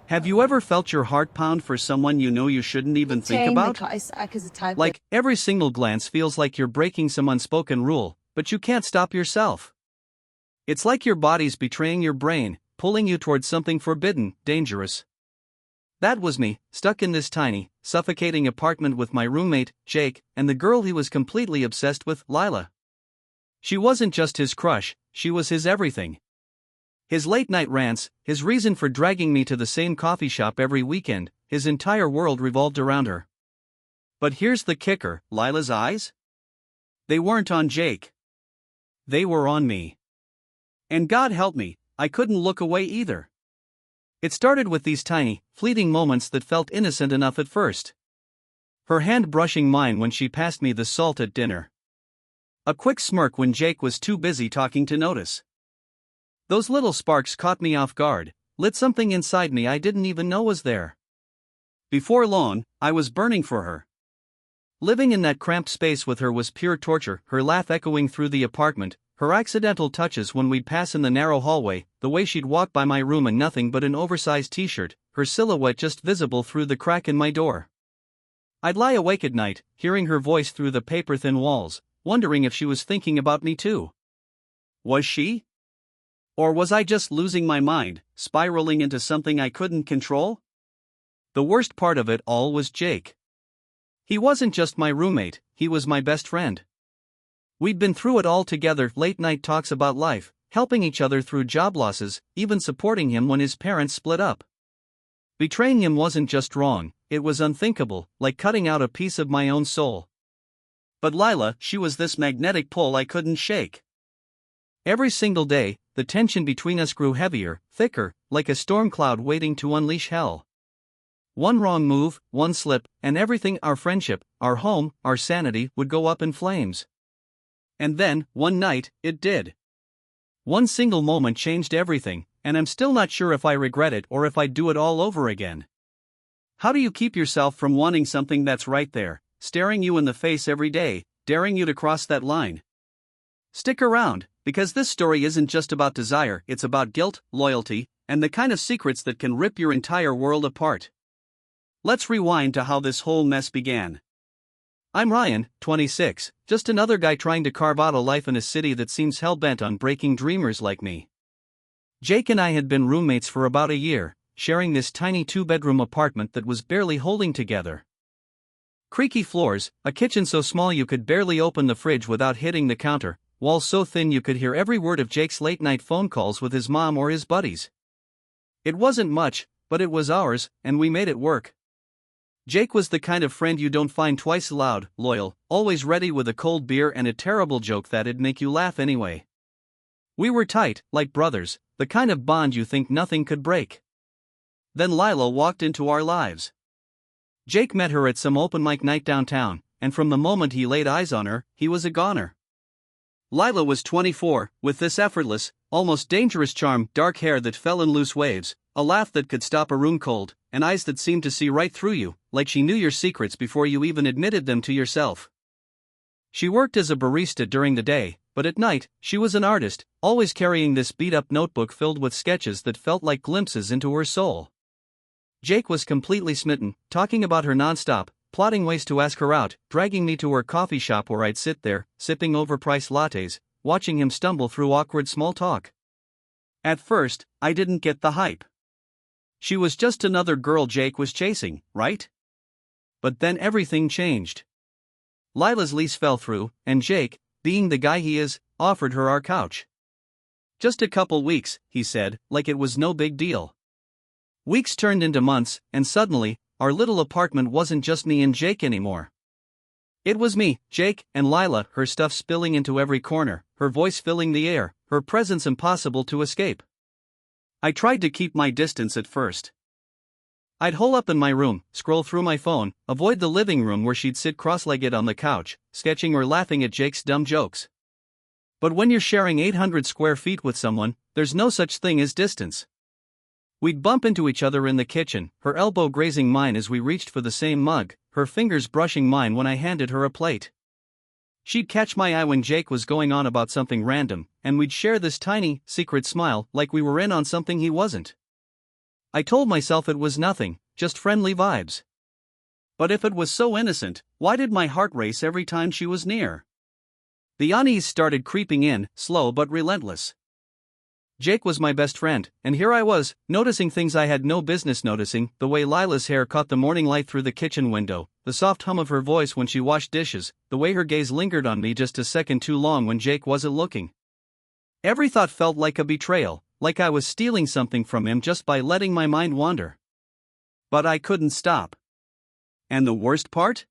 Have you ever felt your heart pound for someone you know you shouldn't even think about? Like, every single glance feels like you're breaking some unspoken rule, but you can't stop yourself. It's like your body's betraying your brain, pulling you towards something forbidden, dangerous. That was me, stuck in this tiny, suffocating apartment with my roommate, Jake, and the girl he was completely obsessed with, Lila. She wasn't just his crush, she was his everything. His late-night rants, his reason for dragging me to the same coffee shop every weekend, his entire world revolved around her. But here's the kicker, Lila's eyes? They weren't on Jake. They were on me. And God help me, I couldn't look away either. It started with these tiny, fleeting moments that felt innocent enough at first. Her hand brushing mine when she passed me the salt at dinner. A quick smirk when Jake was too busy talking to notice. Those little sparks caught me off guard, lit something inside me I didn't even know was there. Before long, I was burning for her. Living in that cramped space with her was pure torture, her laugh echoing through the apartment, her accidental touches when we'd pass in the narrow hallway, the way she'd walk by my room in nothing but an oversized t-shirt, her silhouette just visible through the crack in my door. I'd lie awake at night, hearing her voice through the paper-thin walls, wondering if she was thinking about me too. Was she? Or was I just losing my mind, spiraling into something I couldn't control? The worst part of it all was Jake. He wasn't just my roommate, he was my best friend. We'd been through it all together, late-night talks about life, helping each other through job losses, even supporting him when his parents split up. Betraying him wasn't just wrong, it was unthinkable, like cutting out a piece of my own soul. But Lila, she was this magnetic pull I couldn't shake. Every single day, the tension between us grew heavier, thicker, like a storm cloud waiting to unleash hell. One wrong move, one slip, and everything, our friendship, our home, our sanity, would go up in flames. And then, one night, it did. One single moment changed everything, and I'm still not sure if I regret it or if I'd do it all over again. How do you keep yourself from wanting something that's right there, staring you in the face every day, daring you to cross that line? Stick around, because this story isn't just about desire, it's about guilt, loyalty, and the kind of secrets that can rip your entire world apart. Let's rewind to how this whole mess began. I'm Ryan, 26, just another guy trying to carve out a life in a city that seems hell-bent on breaking dreamers like me. Jake and I had been roommates for about a year, sharing this tiny two-bedroom apartment that was barely holding together. Creaky floors, a kitchen so small you could barely open the fridge without hitting the counter, walls so thin you could hear every word of Jake's late-night phone calls with his mom or his buddies. It wasn't much, but it was ours, and we made it work. Jake was the kind of friend you don't find twice loud, loyal, always ready with a cold beer and a terrible joke that'd make you laugh anyway. We were tight, like brothers, the kind of bond you think nothing could break. Then Lila walked into our lives. Jake met her at some open mic night downtown, and from the moment he laid eyes on her, he was a goner. Lila was 24, with this effortless, almost dangerous charm, dark hair that fell in loose waves, a laugh that could stop a room cold, and eyes that seemed to see right through you, like she knew your secrets before you even admitted them to yourself. She worked as a barista during the day, but at night, she was an artist, always carrying this beat-up notebook filled with sketches that felt like glimpses into her soul. Jake was completely smitten, talking about her nonstop, plotting ways to ask her out, dragging me to her coffee shop where I'd sit there, sipping overpriced lattes, watching him stumble through awkward small talk. At first, I didn't get the hype. She was just another girl Jake was chasing, right? But then everything changed. Lila's lease fell through, and Jake, being the guy he is, offered her our couch. Just a couple weeks, he said, like it was no big deal. Weeks turned into months, and suddenly, our little apartment wasn't just me and Jake anymore. It was me, Jake, and Lila, her stuff spilling into every corner, her voice filling the air, her presence impossible to escape. I tried to keep my distance at first. I'd hole up in my room, scroll through my phone, avoid the living room where she'd sit cross-legged on the couch, sketching or laughing at Jake's dumb jokes. But when you're sharing 800 square feet with someone, there's no such thing as distance. We'd bump into each other in the kitchen, her elbow grazing mine as we reached for the same mug, her fingers brushing mine when I handed her a plate. She'd catch my eye when Jake was going on about something random, and we'd share this tiny, secret smile like we were in on something he wasn't. I told myself it was nothing, just friendly vibes. But if it was so innocent, why did my heart race every time she was near? The unease started creeping in, slow but relentless. Jake was my best friend, and here I was, noticing things I had no business noticing, the way Lila's hair caught the morning light through the kitchen window, the soft hum of her voice when she washed dishes, the way her gaze lingered on me just a second too long when Jake wasn't looking. Every thought felt like a betrayal, like I was stealing something from him just by letting my mind wander. But I couldn't stop. And the worst part?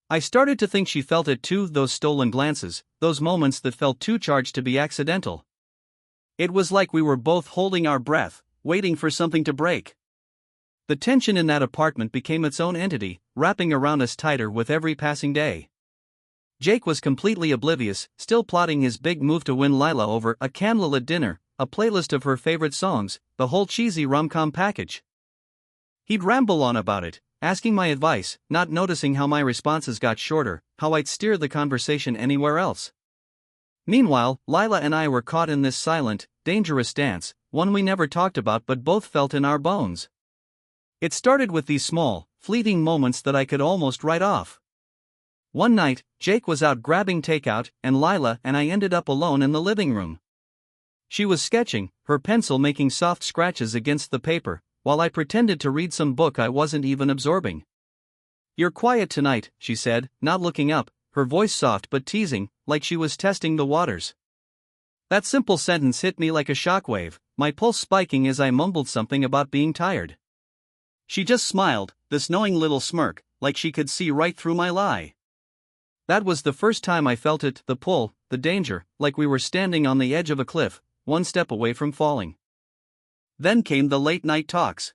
I started to think she felt it too, those stolen glances, those moments that felt too charged to be accidental. It was like we were both holding our breath, waiting for something to break. The tension in that apartment became its own entity, wrapping around us tighter with every passing day. Jake was completely oblivious, still plotting his big move to win Lila over a candlelit dinner, a playlist of her favorite songs, the whole cheesy rom-com package. He'd ramble on about it, asking my advice, not noticing how my responses got shorter, how I'd steer the conversation anywhere else. Meanwhile, Lila and I were caught in this silent, dangerous dance, one we never talked about but both felt in our bones. It started with these small, fleeting moments that I could almost write off. One night, Jake was out grabbing takeout, and Lila and I ended up alone in the living room. She was sketching, her pencil making soft scratches against the paper, while I pretended to read some book I wasn't even absorbing. "You're quiet tonight," she said, not looking up, her voice soft but teasing, like she was testing the waters. That simple sentence hit me like a shockwave, my pulse spiking as I mumbled something about being tired. She just smiled, this knowing little smirk, like she could see right through my lie. That was the first time I felt it, the pull, the danger, like we were standing on the edge of a cliff, one step away from falling. Then came the late-night talks.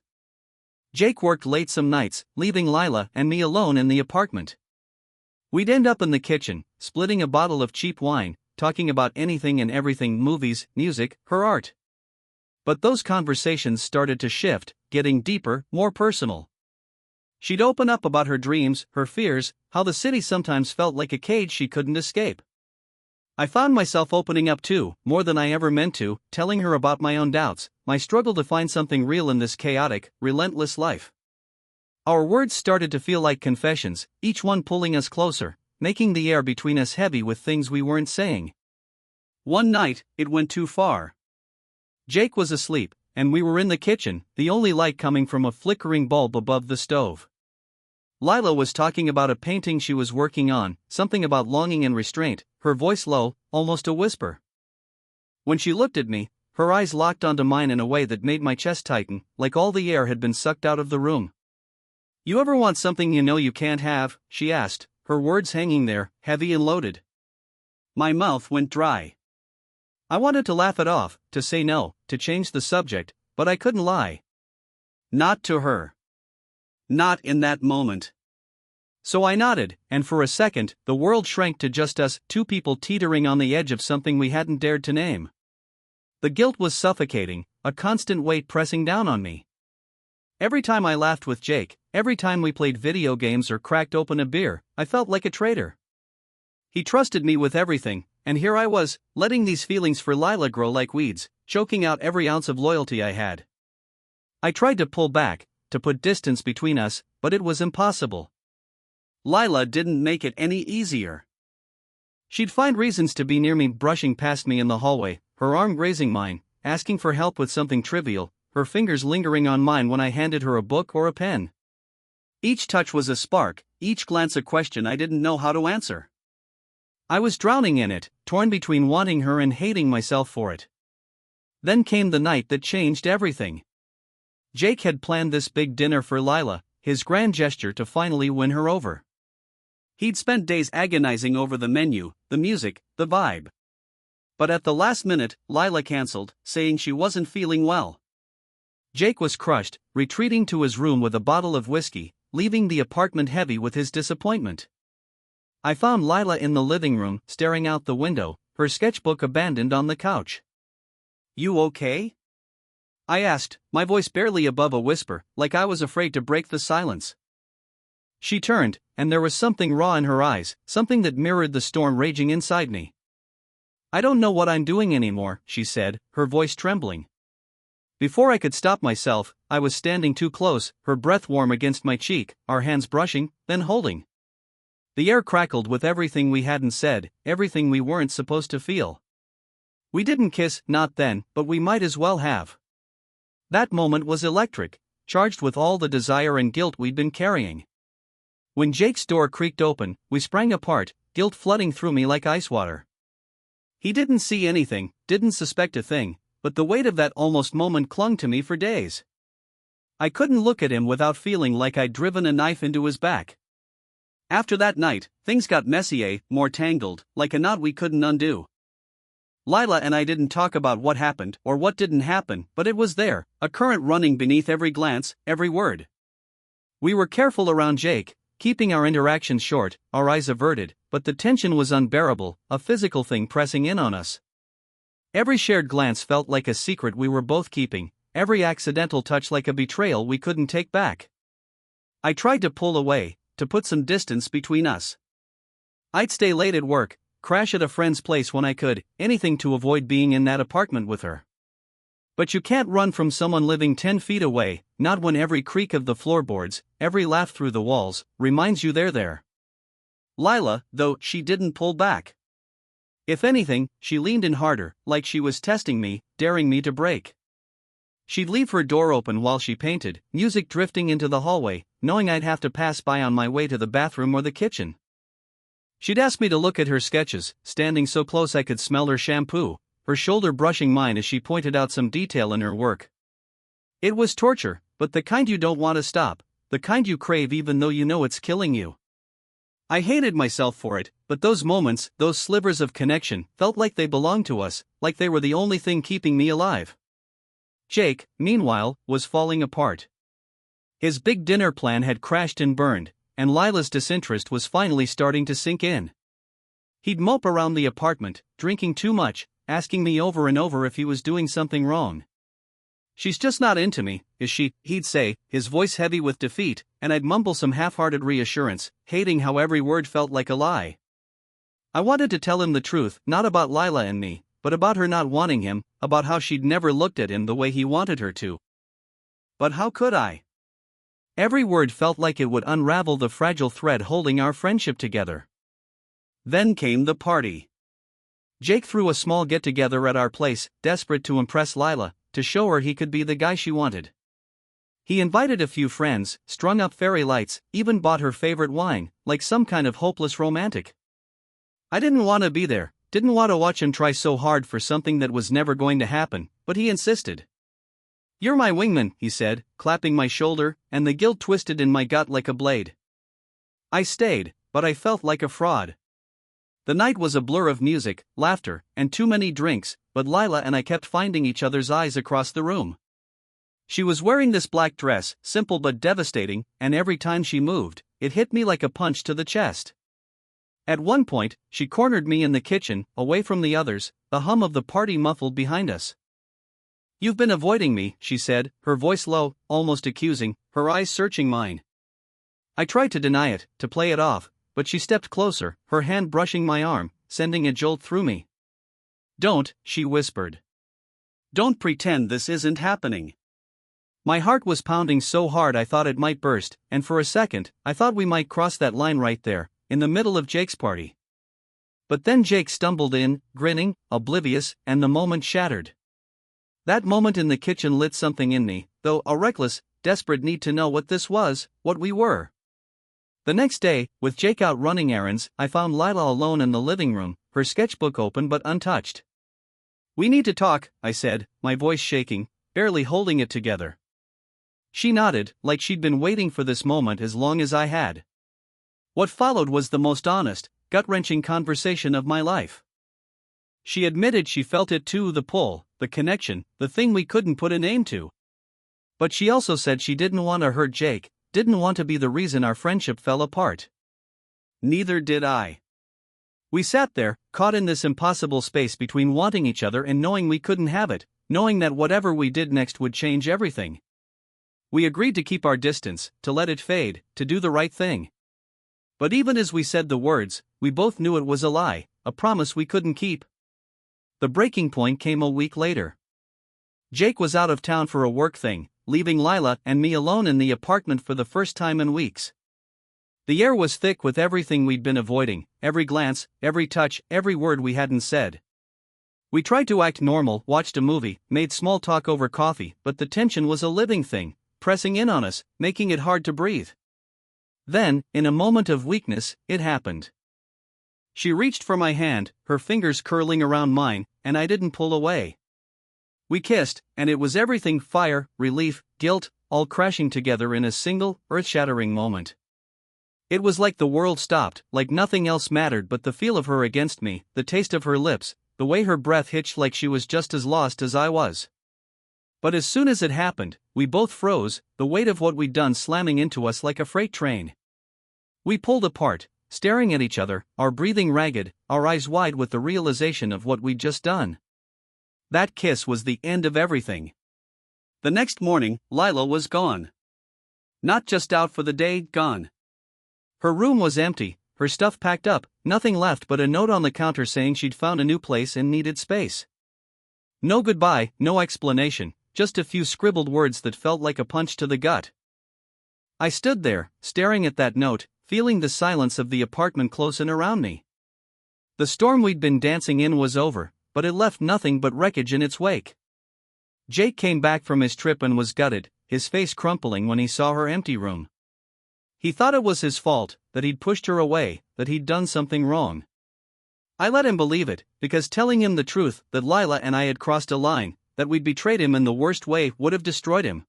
Jake worked late some nights, leaving Lila and me alone in the apartment. We'd end up in the kitchen, splitting a bottle of cheap wine, talking about anything and everything, movies, music, her art. But those conversations started to shift, getting deeper, more personal. She'd open up about her dreams, her fears, how the city sometimes felt like a cage she couldn't escape. I found myself opening up too, more than I ever meant to, telling her about my own doubts, my struggle to find something real in this chaotic, relentless life. Our words started to feel like confessions, each one pulling us closer, making the air between us heavy with things we weren't saying. One night, it went too far. Jake was asleep, and we were in the kitchen, the only light coming from a flickering bulb above the stove. Lila was talking about a painting she was working on, something about longing and restraint, her voice low, almost a whisper. When she looked at me, her eyes locked onto mine in a way that made my chest tighten, like all the air had been sucked out of the room. "You ever want something you know you can't have?" she asked, her words hanging there, heavy and loaded. My mouth went dry. I wanted to laugh it off, to say no, to change the subject, but I couldn't lie. Not to her. Not in that moment. So I nodded, and for a second, the world shrank to just us, two people teetering on the edge of something we hadn't dared to name. The guilt was suffocating, a constant weight pressing down on me. Every time I laughed with Jake, every time we played video games or cracked open a beer, I felt like a traitor. He trusted me with everything, and here I was, letting these feelings for Lila grow like weeds, choking out every ounce of loyalty I had. I tried to pull back, to put distance between us, but it was impossible. Lila didn't make it any easier. She'd find reasons to be near me, brushing past me in the hallway, her arm grazing mine, asking for help with something trivial, her fingers lingering on mine when I handed her a book or a pen. Each touch was a spark, each glance a question I didn't know how to answer. I was drowning in it, torn between wanting her and hating myself for it. Then came the night that changed everything. Jake had planned this big dinner for Lila, his grand gesture to finally win her over. He'd spent days agonizing over the menu, the music, the vibe. But at the last minute, Lila canceled, saying she wasn't feeling well. Jake was crushed, retreating to his room with a bottle of whiskey, leaving the apartment heavy with his disappointment. I found Lila in the living room, staring out the window, her sketchbook abandoned on the couch. "You okay?" I asked, my voice barely above a whisper, like I was afraid to break the silence. She turned, and there was something raw in her eyes, something that mirrored the storm raging inside me. "I don't know what I'm doing anymore," she said, her voice trembling. Before I could stop myself, I was standing too close, her breath warm against my cheek, our hands brushing, then holding. The air crackled with everything we hadn't said, everything we weren't supposed to feel. We didn't kiss, not then, but we might as well have. That moment was electric, charged with all the desire and guilt we'd been carrying. When Jake's door creaked open, we sprang apart, guilt flooding through me like ice water. He didn't see anything, didn't suspect a thing, but the weight of that almost moment clung to me for days. I couldn't look at him without feeling like I'd driven a knife into his back. After that night, things got messier, more tangled, like a knot we couldn't undo. Lila and I didn't talk about what happened or what didn't happen, but it was there, a current running beneath every glance, every word. We were careful around Jake, keeping our interactions short, our eyes averted, but the tension was unbearable, a physical thing pressing in on us. Every shared glance felt like a secret we were both keeping, every accidental touch like a betrayal we couldn't take back. I tried to pull away, to put some distance between us. I'd stay late at work, crash at a friend's place when I could, anything to avoid being in that apartment with her. But you can't run from someone living 10 feet away, not when every creak of the floorboards, every laugh through the walls, reminds you they're there. Lila, though, she didn't pull back. If anything, she leaned in harder, like she was testing me, daring me to break. She'd leave her door open while she painted, music drifting into the hallway, knowing I'd have to pass by on my way to the bathroom or the kitchen. She'd ask me to look at her sketches, standing so close I could smell her shampoo, her shoulder brushing mine as she pointed out some detail in her work. It was torture, but the kind you don't want to stop, the kind you crave even though you know it's killing you. I hated myself for it, but those moments, those slivers of connection, felt like they belonged to us, like they were the only thing keeping me alive. Jake, meanwhile, was falling apart. His big dinner plan had crashed and burned, and Lila's disinterest was finally starting to sink in. He'd mope around the apartment, drinking too much, asking me over and over if he was doing something wrong. "She's just not into me, is she?" he'd say, his voice heavy with defeat, and I'd mumble some half-hearted reassurance, hating how every word felt like a lie. I wanted to tell him the truth, not about Lila and me, but about her not wanting him, about how she'd never looked at him the way he wanted her to. But how could I? Every word felt like it would unravel the fragile thread holding our friendship together. Then came the party. Jake threw a small get-together at our place, desperate to impress Lila, to show her he could be the guy she wanted. He invited a few friends, strung up fairy lights, even bought her favorite wine, like some kind of hopeless romantic. I didn't want to be there, didn't want to watch him try so hard for something that was never going to happen, but he insisted. "You're my wingman," he said, clapping my shoulder, and the guilt twisted in my gut like a blade. I stayed, but I felt like a fraud. The night was a blur of music, laughter, and too many drinks, but Lila and I kept finding each other's eyes across the room. She was wearing this black dress, simple but devastating, and every time she moved, it hit me like a punch to the chest. At one point, she cornered me in the kitchen, away from the others, the hum of the party muffled behind us. "You've been avoiding me," she said, her voice low, almost accusing, her eyes searching mine. I tried to deny it, to play it off, but she stepped closer, her hand brushing my arm, sending a jolt through me. "Don't," she whispered. "Don't pretend this isn't happening." My heart was pounding so hard I thought it might burst, and for a second, I thought we might cross that line right there, in the middle of Jake's party. But then Jake stumbled in, grinning, oblivious, and the moment shattered. That moment in the kitchen lit something in me, though a reckless, desperate need to know what this was, what we were. The next day, with Jake out running errands, I found Lila alone in the living room, her sketchbook open but untouched. "We need to talk," I said, my voice shaking, barely holding it together. She nodded, like she'd been waiting for this moment as long as I had. What followed was the most honest, gut-wrenching conversation of my life. She admitted she felt it too, the pull, the connection, the thing we couldn't put a name to. But she also said she didn't want to hurt Jake, didn't want to be the reason our friendship fell apart. Neither did I. We sat there, caught in this impossible space between wanting each other and knowing we couldn't have it, knowing that whatever we did next would change everything. We agreed to keep our distance, to let it fade, to do the right thing. But even as we said the words, we both knew it was a lie, a promise we couldn't keep. The breaking point came a week later. Jake was out of town for a work thing, leaving Lila and me alone in the apartment for the first time in weeks. The air was thick with everything we'd been avoiding, every glance, every touch, every word we hadn't said. We tried to act normal, watched a movie, made small talk over coffee, but the tension was a living thing, pressing in on us, making it hard to breathe. Then, in a moment of weakness, it happened. She reached for my hand, her fingers curling around mine, and I didn't pull away. We kissed, and it was everything: fire, relief, guilt, all crashing together in a single, earth-shattering moment. It was like the world stopped, like nothing else mattered but the feel of her against me, the taste of her lips, the way her breath hitched like she was just as lost as I was. But as soon as it happened, we both froze, the weight of what we'd done slamming into us like a freight train. We pulled apart, staring at each other, our breathing ragged, our eyes wide with the realization of what we'd just done. That kiss was the end of everything. The next morning, Lila was gone. Not just out for the day, gone. Her room was empty, her stuff packed up, nothing left but a note on the counter saying she'd found a new place and needed space. No goodbye, no explanation, just a few scribbled words that felt like a punch to the gut. I stood there, staring at that note, feeling the silence of the apartment close in around me. The storm we'd been dancing in was over, but it left nothing but wreckage in its wake. Jake came back from his trip and was gutted, his face crumpling when he saw her empty room. He thought it was his fault, that he'd pushed her away, that he'd done something wrong. I let him believe it, because telling him the truth, that Lila and I had crossed a line, that we'd betrayed him in the worst way, would have destroyed him.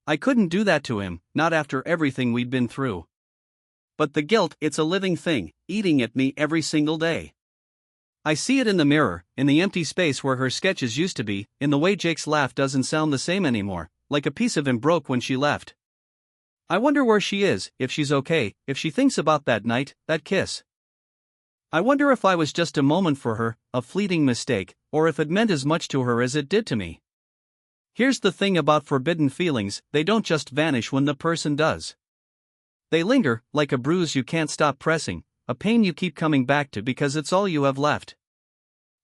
I couldn't do that to him, not after everything we'd been through. But the guilt, it's a living thing, eating at me every single day. I see it in the mirror, in the empty space where her sketches used to be, in the way Jake's laugh doesn't sound the same anymore, like a piece of him broke when she left. I wonder where she is, if she's okay, if she thinks about that night, that kiss. I wonder if I was just a moment for her, a fleeting mistake, or if it meant as much to her as it did to me. Here's the thing about forbidden feelings: they don't just vanish when the person does. They linger, like a bruise you can't stop pressing, a pain you keep coming back to because it's all you have left.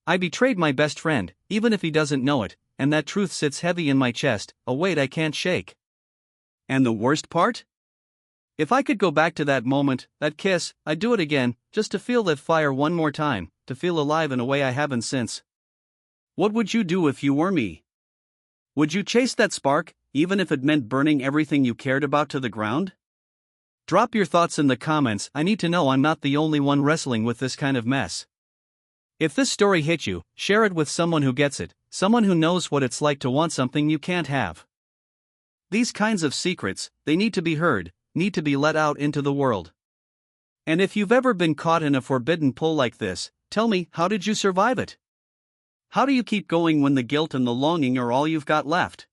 I betrayed my best friend, even if he doesn't know it, and that truth sits heavy in my chest, a weight I can't shake. And the worst part? If I could go back to that moment, that kiss, I'd do it again, just to feel that fire one more time, to feel alive in a way I haven't since. What would you do if you were me? Would you chase that spark, even if it meant burning everything you cared about to the ground? Drop your thoughts in the comments. I need to know I'm not the only one wrestling with this kind of mess. If this story hit you, share it with someone who gets it, someone who knows what it's like to want something you can't have. These kinds of secrets, they need to be heard, need to be let out into the world. And if you've ever been caught in a forbidden pull like this, tell me, how did you survive it? How do you keep going when the guilt and the longing are all you've got left?